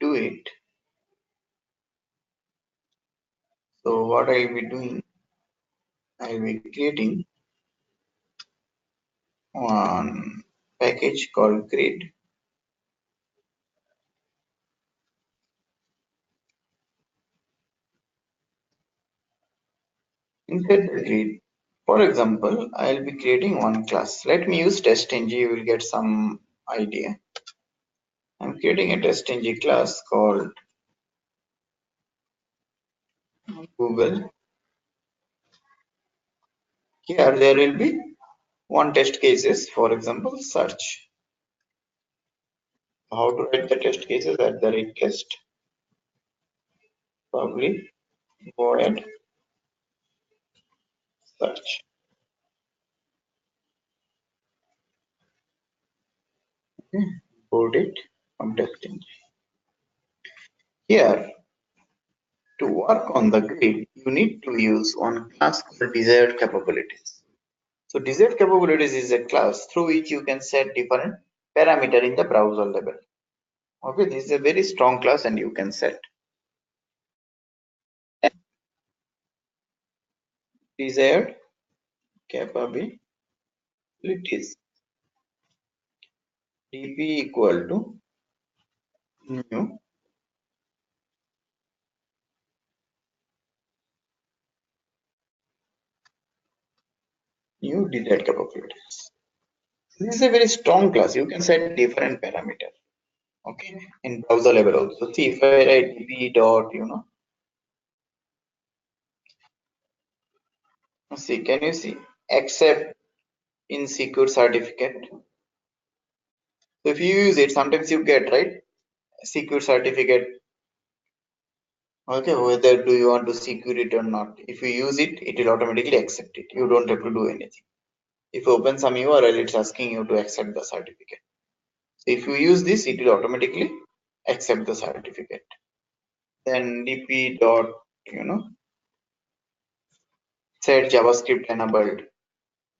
do it, so what I'll be doing, I'll be creating one package called grid. Inside the grid, for example, I'll be creating one class. Let me use testng, you will get some idea. I'm creating a testng class called Google. Here there will be one test cases, for example, search. How to write the test cases at the rate test public void search. Okay, import it from testing. Here, to work on the grid, you need to use one class called desired capabilities. So desired capabilities is a class through which you can set different parameter in the browser level. Okay, this is a very strong class and you can set desired capabilities dp equal to new desired capabilities. This is a very strong class. You can set different parameter. Okay, in browser level also. See, if I write dp dot, see, can you see accept in secure certificate? So if you use it, sometimes you get right secure certificate. Okay, whether do you want to secure it or not? If you use it, it will automatically accept it. You don't have to do anything. If you open some URL, it's asking you to accept the certificate. So if you use this, it will automatically accept the certificate. Then dp dot, set JavaScript enabled.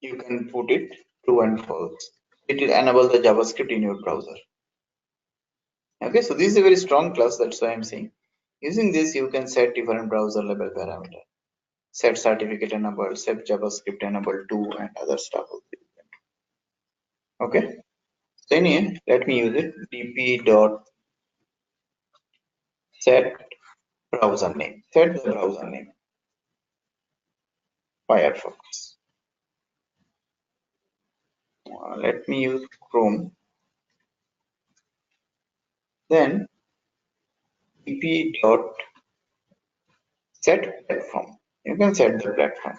You can put it true and false. It will enable the JavaScript in your browser. Okay, so this is a very strong class. That's why I'm saying. Using this, you can set different browser level parameter. Set certificate enabled, set JavaScript enabled too, and other stuff. Okay. So anyway, let me use it. dp dot set browser name. Set the browser name. Firefox. Let me use Chrome. Then dp dot set platform. You can set the platform.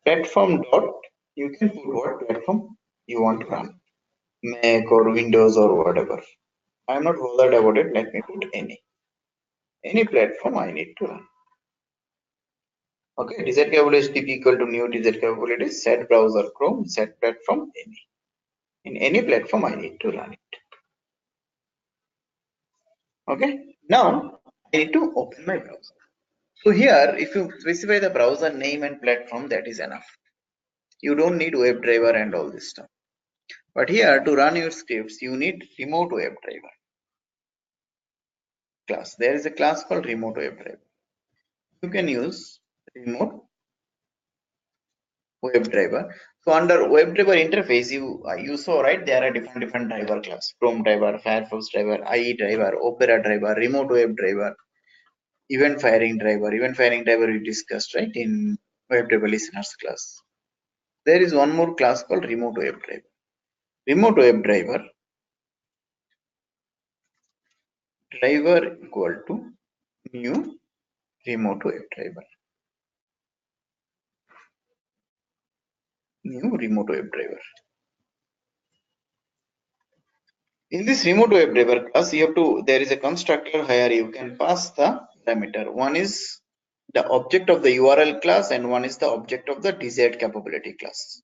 Platform dot, you can put what platform you want to run, Mac or Windows or whatever. I'm not bothered about it. Let me put any platform I need to run. Okay, desired capabilities dp equal to new desired capabilities, set browser Chrome, set platform any. In any platform I need to run it. Okay, now I need to open my browser. So here, if you specify the browser name and platform, that is enough. You don't need WebDriver and all this stuff. But here, to run your scripts, you need remote WebDriver class. There is a class called remote WebDriver. You can use remote WebDriver. So under WebDriver interface, you saw right, there are different driver class: Chrome driver, Firefox driver, IE driver, Opera driver, remote WebDriver, event firing driver. Event firing driver we discussed right in WebDriver listeners class. There is one more class called remote WebDriver. Remote WebDriver driver equal to new remote WebDriver. New remote WebDriver. In this remote WebDriver class, you have to, there is a constructor here, you can pass the parameter. One is the object of the URL class and one is the object of the desired capability class.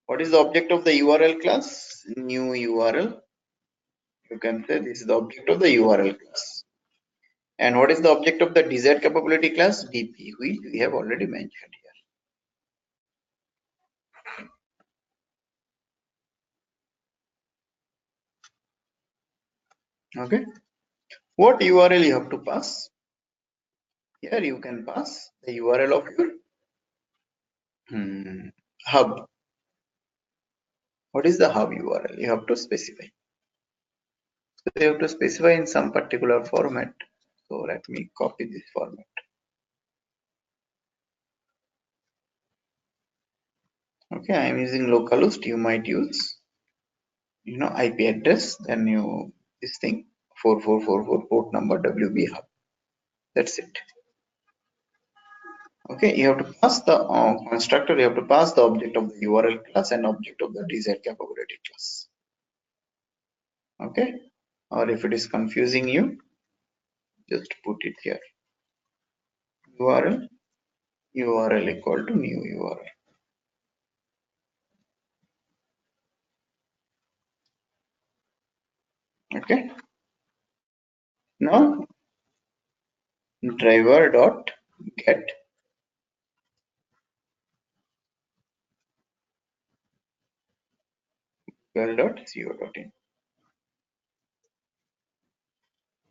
What is the object of the URL class? New URL. You can say this is the object of the URL class. And what is the object of the desired capability class? DP, which we have already mentioned here. Okay, what URL you have to pass? Here you can pass the URL of your hub. What is the hub URL? You have to specify. So you have to specify in some particular format. So let me copy this format. Okay, I am using localhost. You might use, IP address. Then you this thing 4444 port number WB hub. That's it. Okay, you have to pass the constructor. You have to pass the object of the URL class and object of the desired capability class. Okay, or if it is confusing you, just put it here. URL equal to new URL. Okay, now driver dot get google.co.in.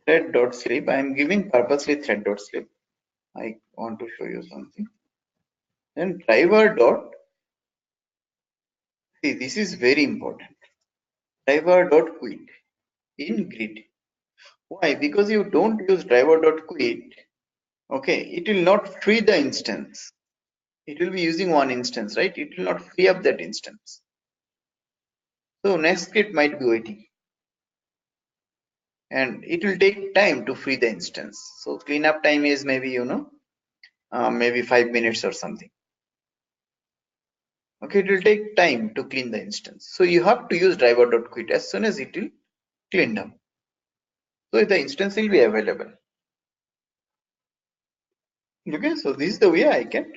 Thread.sleep. I am giving purposely thread.sleep. I want to show you something. Then driver dot, see, this is very important. Driver dot quit in grid. Why? Because you don't use driver dot quit. Okay, it will not free the instance. It will be using one instance, right? It will not free up that instance. So next script might be waiting, and it will take time to free the instance. So cleanup time is maybe maybe 5 minutes or something. Okay, it will take time to clean the instance. So you have to use driver.quit as soon as it will clean up. So the instance will be available. Okay, so this is the way I can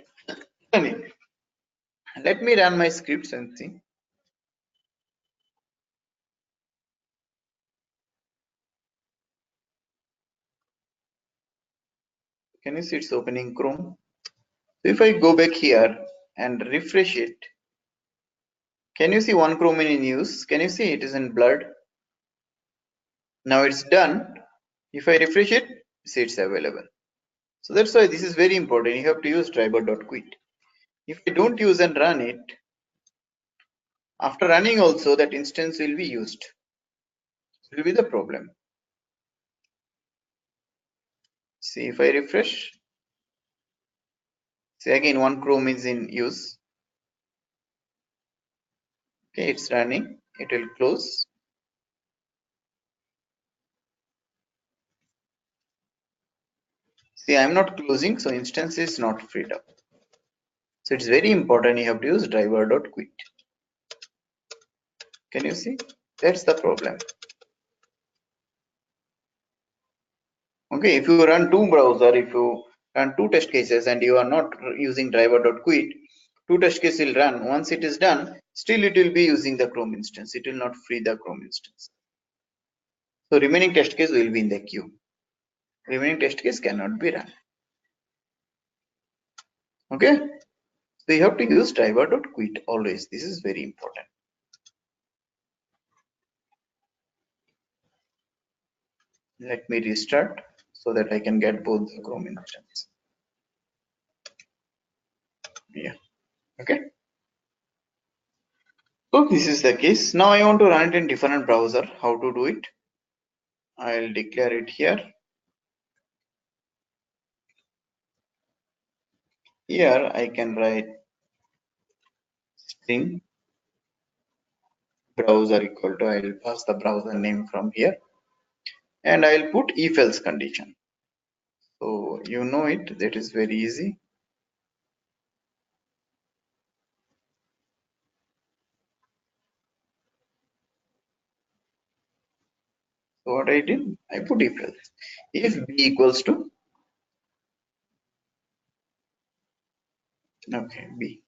run it. Let me run my scripts and see. Can you see it's opening Chrome? So if I go back here and refresh it, can you see one Chrome in use? Can you see it is in blurred? Now it's done. If I refresh it, see it's available. So that's why this is very important. You have to use driver.quit. If you don't use and run it, after running also that instance will be used. It will be the problem. See if I refresh, see again one Chrome is in use. Okay, it's running. It will close. See, I'm not closing, so instance is not freed up. So it's very important. You have to use driver.quit. Can you see? That's the problem. Okay, if you run two browser, if you run two test cases and you are not using driver.quit, two test cases will run. Once it is done, still it will be using the Chrome instance. It will not free the Chrome instance. So remaining test case will be in the queue. Remaining test case cannot be run. Okay, so you have to use driver.quit always. This is very important. Let me restart so that I can get both the Chrome instance. Yeah, okay. So this is the case. Now I want to run it in different browser. How to do it? I'll declare it here. Here I can write string browser equal to, I'll pass the browser name from here, and I'll put if else condition. So you know it, that is very easy. So what I did, I put if else. If b equals to, okay, b.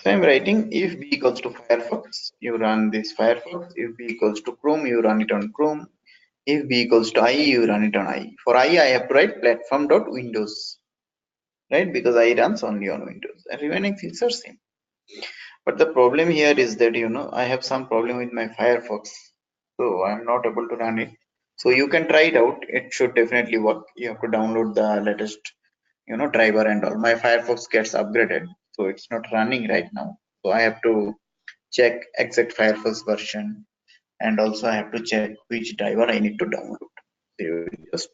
So I'm writing if b equals to Firefox, you run this Firefox. If b equals to Chrome, you run it on Chrome. If b equals to IE, you run it on IE. For IE, I have to write platform.windows, right? Because IE runs only on Windows. And remaining things are same. But the problem here is that I have some problem with my Firefox. So I'm not able to run it. So you can try it out. It should definitely work. You have to download the latest, driver and all. My Firefox gets upgraded, so it's not running right now. So I have to check exact Firefox version, and also I have to check which driver I need to download. So you will just,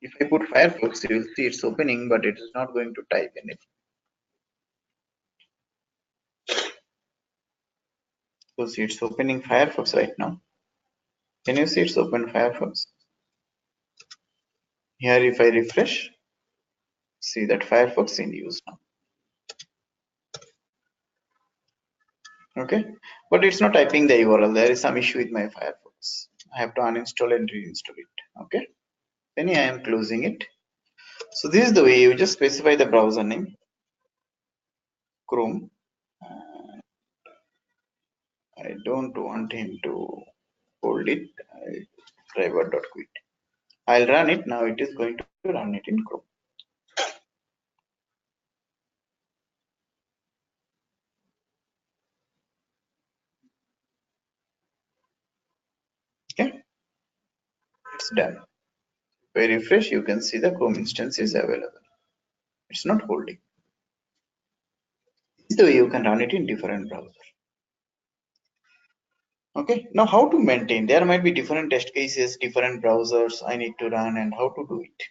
if I put Firefox, you will see it's opening, but it is not going to type anything. So see, it's opening Firefox right now. Can you see it's open Firefox? Here, if I refresh, see that Firefox in use now. Okay, but it's not typing the URL. There is some issue with my Firefox. I have to uninstall and reinstall it. Okay, then I am closing it. So this is the way you just specify the browser name, Chrome. I don't want him to hold it. Driver.quit. I'll run it now. It is going to run it in Chrome. Okay, it's done. If I refresh, you can see the Chrome instance is available. It's not holding. This is the way you can run it in different browsers. Okay, now how to maintain? There might be different test cases, different browsers I need to run, and how to do it.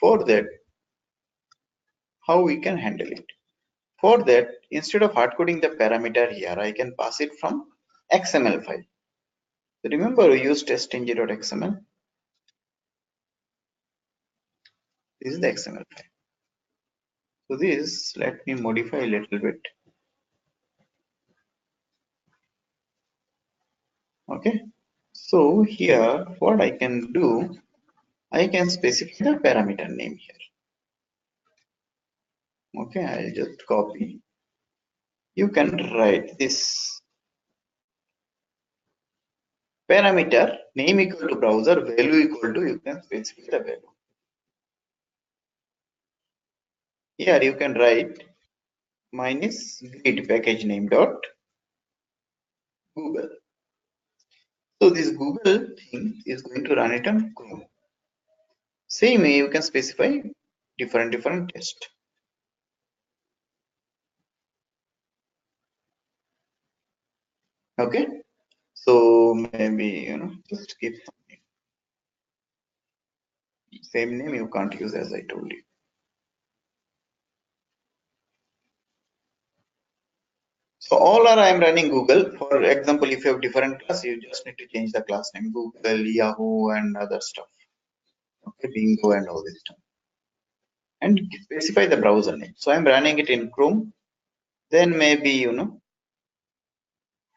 For that, how we can handle it? For that, instead of hard coding the parameter here, I can pass it from XML file. So remember we used testng.xml. This is the XML file. So this, let me modify a little bit. Okay, so here what I can do, I can specify the parameter name here. Okay, I'll just copy. You can write this parameter name equal to browser, value equal to, you can specify the value. Here you can write minus grid package name dot Google. So this Google thing is going to run it on Chrome. Same way you can specify different test. Okay, so maybe just keep same name you can't use as I told you. So all are I am running Google. For example, if you have different class, you just need to change the class name, Google, Yahoo, and other stuff. Okay, Bingo and all this stuff. And specify the browser name. So I'm running it in Chrome, then maybe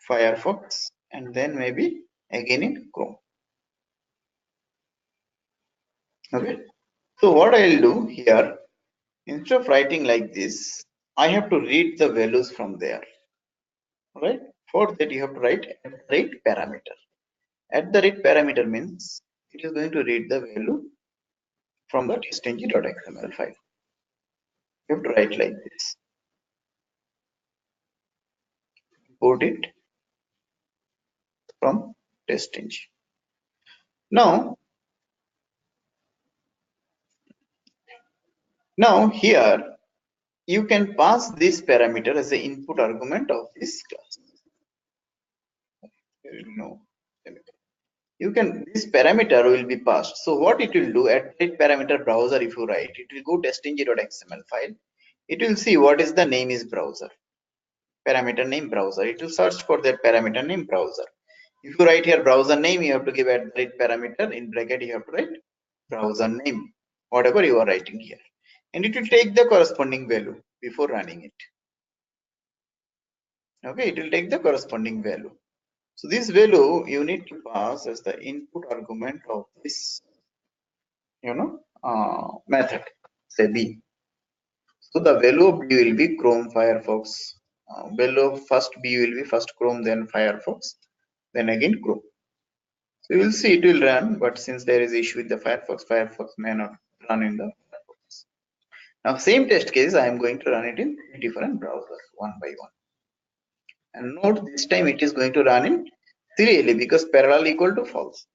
Firefox, and then maybe again in Chrome. Okay. So what I'll do here, instead of writing like this, I have to read the values from there. Right? For that you have to write at the rate parameter. At the rate parameter means it is going to read the value from the testng.xml file. You have to write like this. Import it from testng. Now here you can pass this parameter as the input argument of this class. No, you can, this parameter will be passed. So what it will do at that parameter browser, if you write, it will go testng.xml file. It will see what is the name is browser, parameter name browser. It will search for that parameter name browser. If you write here browser name, you have to give at that parameter in bracket. You have to write browser name, whatever you are writing here, and it will take the corresponding value before running it. Okay, it will take the corresponding value. So this value you need to pass as the input argument of this method, say B. So the value of B will be Chrome, Firefox. Value of first B will be first Chrome, then Firefox, then again Chrome. So you will see it will run, but since there is issue with the Firefox, Firefox may not run in the Firefox. Now same test case, I am going to run it in different browsers one by one. And note this time it is going to run in serially because parallel equal to false.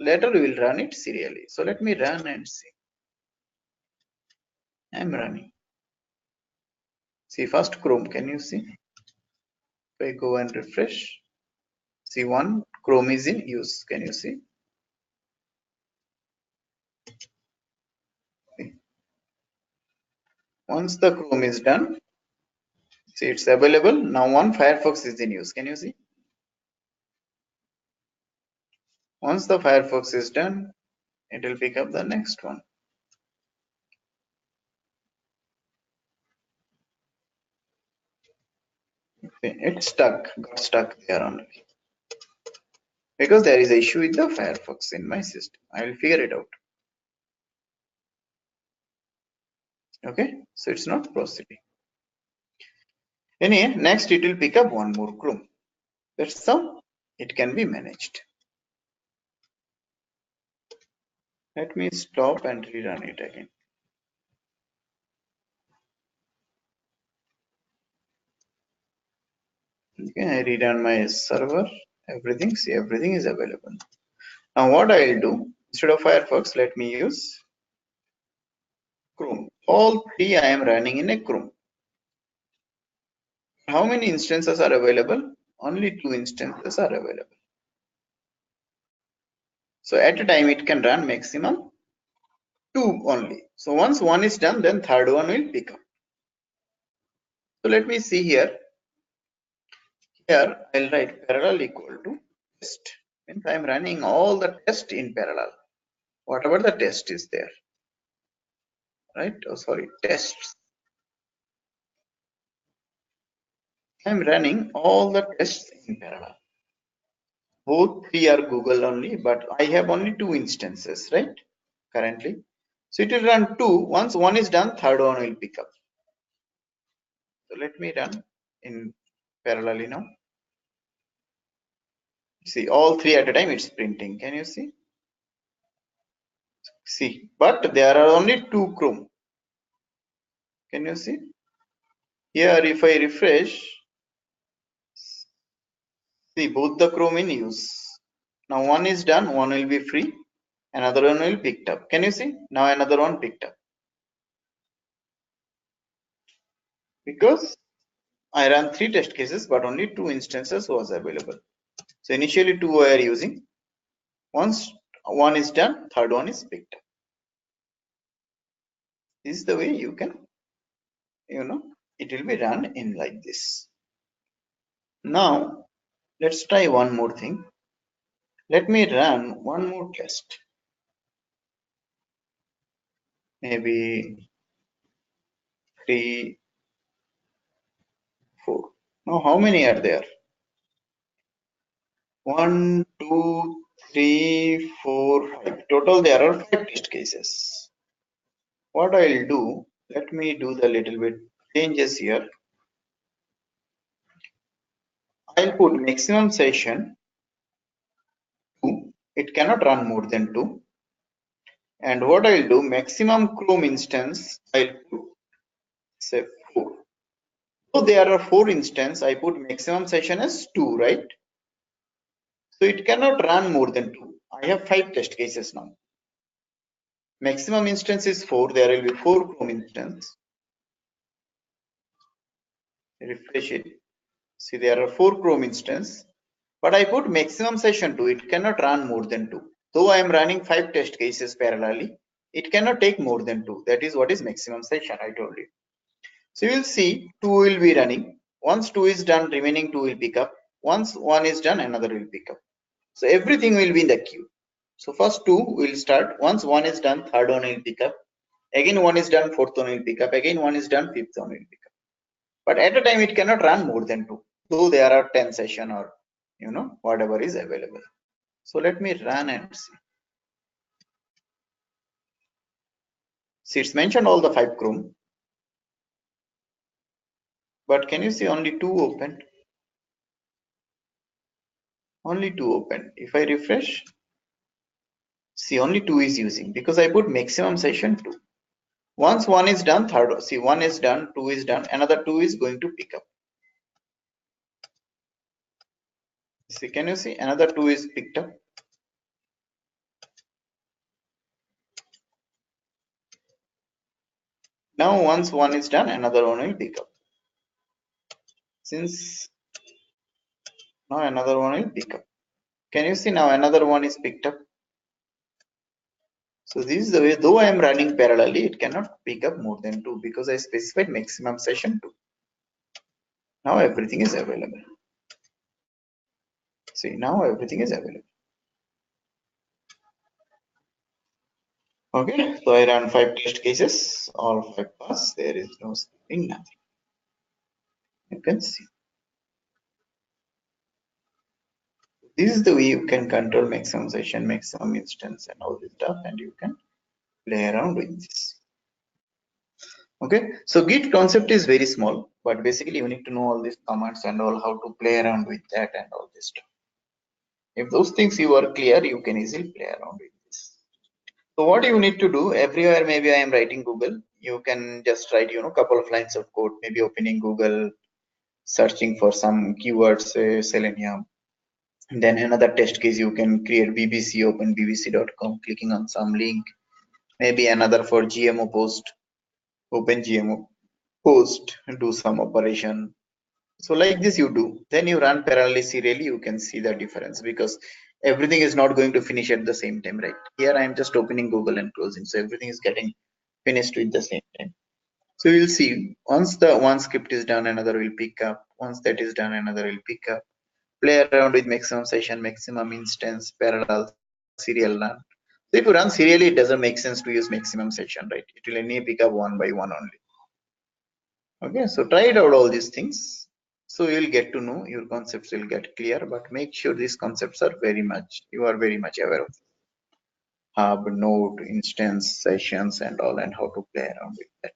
Later we will run it serially. So let me run and see. I'm running. See first Chrome, can you see? If I go and refresh, see one Chrome is in use. Can you see? Once the Chrome is done, see it's available. Now one Firefox is in use. Can you see? Once the Firefox is done, it will pick up the next one. Okay, it's got stuck there only. Because there is an issue with the Firefox in my system. I will figure it out. Okay, so it's not proceeding. Anyway, next it will pick up one more Chrome. That's how it can be managed. Let me stop and rerun it again. Okay, I redone my server. Everything, see, everything is available. Now what I will do, instead of Firefox, let me use Chrome. All three I am running in a Chrome. How many instances are available? Only 2 instances are available. So at a time it can run maximum 2 only. So once one is done, then third one will pick up. So let me see here. Here I'll write parallel equal to test. Means I'm running all the test in parallel. Whatever the test is there. Right? Oh, sorry, tests. I'm running all the tests in parallel. Both three are Google only, but I have only 2 instances, right? Currently. So it will run 2. Once one is done, third one will pick up. So let me run in parallel now. See, all three at a time it's printing. Can you see? See, but there are only 2 Chrome. Can you see? Here, if I refresh, see both the Chrome in use. Now one is done, one will be free, another one will picked up. Can you see? Now another one picked up. Because I ran 3 test cases, but only 2 instances was available. So initially 2 were using. Once one is done, third one is picked up. This is the way you can, it will be run in like this. Now let's try one more thing. Let me run one more test. Maybe 3, 4. Now how many are there? 1, 2, 3, 4, 5. Total there are 5 test cases. What I'll do, let me do the little bit changes here. I'll put maximum session 2. It cannot run more than 2. And what I'll do, maximum Chrome instance, I'll put say 4. So there are 4 instances, I put maximum session as 2, right? So it cannot run more than 2. I have 5 test cases now. Maximum instance is 4. There will be 4 Chrome instances. Refresh it. See, there are 4 Chrome instances. But I put maximum session 2. It cannot run more than 2. Though I am running 5 test cases parallelly, it cannot take more than 2. That is what is maximum session, I told you. So you will see 2 will be running. Once 2 is done, remaining 2 will pick up. Once 1 is done, another will pick up. So everything will be in the queue. So first 2 will start. Once 1 is done, third one will pick up. Again 1 is done, fourth one will pick up. Again 1 is done, fifth one will pick up. But at a time it cannot run more than 2. Though there are 10 session or whatever is available. So let me run and see. See, it's mentioned all the 5 Chrome. But can you see only 2 open? Only 2 open. If I refresh, see only 2 is using because I put maximum session 2. Once 1 is done, third, see 1 is done, 2 is done, another 2 is going to pick up. See, can you see another 2 is picked up? Now once one is done, another one will pick up. Since now another one will pick up. Can you see now another one is picked up? So this is the way, though I am running parallelly, it cannot pick up more than 2 because I specified maximum session 2. Now everything is available. See, now everything is available. Okay, so I ran 5 test cases, all 5 pass, there is no skipping, nothing. You can see. This is the way you can control maximum session, maximum instance, and all this stuff, and you can play around with this. Okay, so Git concept is very small, but basically you need to know all these commands and all, how to play around with that and all this stuff. If those things you are clear, you can easily play around with this. So what you need to do, everywhere maybe I am writing Google, you can just write, couple of lines of code, maybe opening Google, searching for some keywords, say Selenium. And then another test case, you can create BBC, open bbc.com, clicking on some link. Maybe another for GMO post, open GMO post, do some operation. So like this you do, then you run parallelly serially, you can see the difference because everything is not going to finish at the same time, right? Here I am just opening Google and closing, so everything is getting finished with the same time. So you'll see once the one script is done, another will pick up. Once that is done, another will pick up. Play around with maximum session, maximum instance, parallel, serial run. So if you run serially, it doesn't make sense to use maximum session, right? It will only pick up one by one only. Okay, so try it out all these things. So you'll get to know, your concepts will get clear, but make sure these concepts are you are very much aware of hub, node, instance, sessions, and all, and how to play around with that.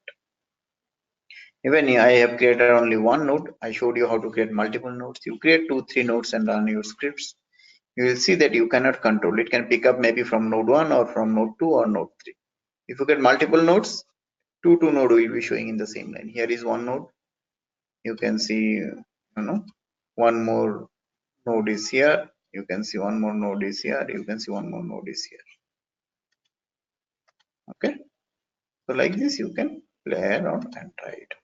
Even I have created only one node. I showed you how to create multiple nodes. You create 2, 3 nodes and run your scripts. You will see that you cannot control. It can pick up maybe from node 1 or from node 2 or node 3. If you get multiple nodes, 2 node will be showing in the same line. Here is one node. You can see, one more node is here. You can see one more node is here. You can see one more node is here. Okay. So like this, you can play around and try it.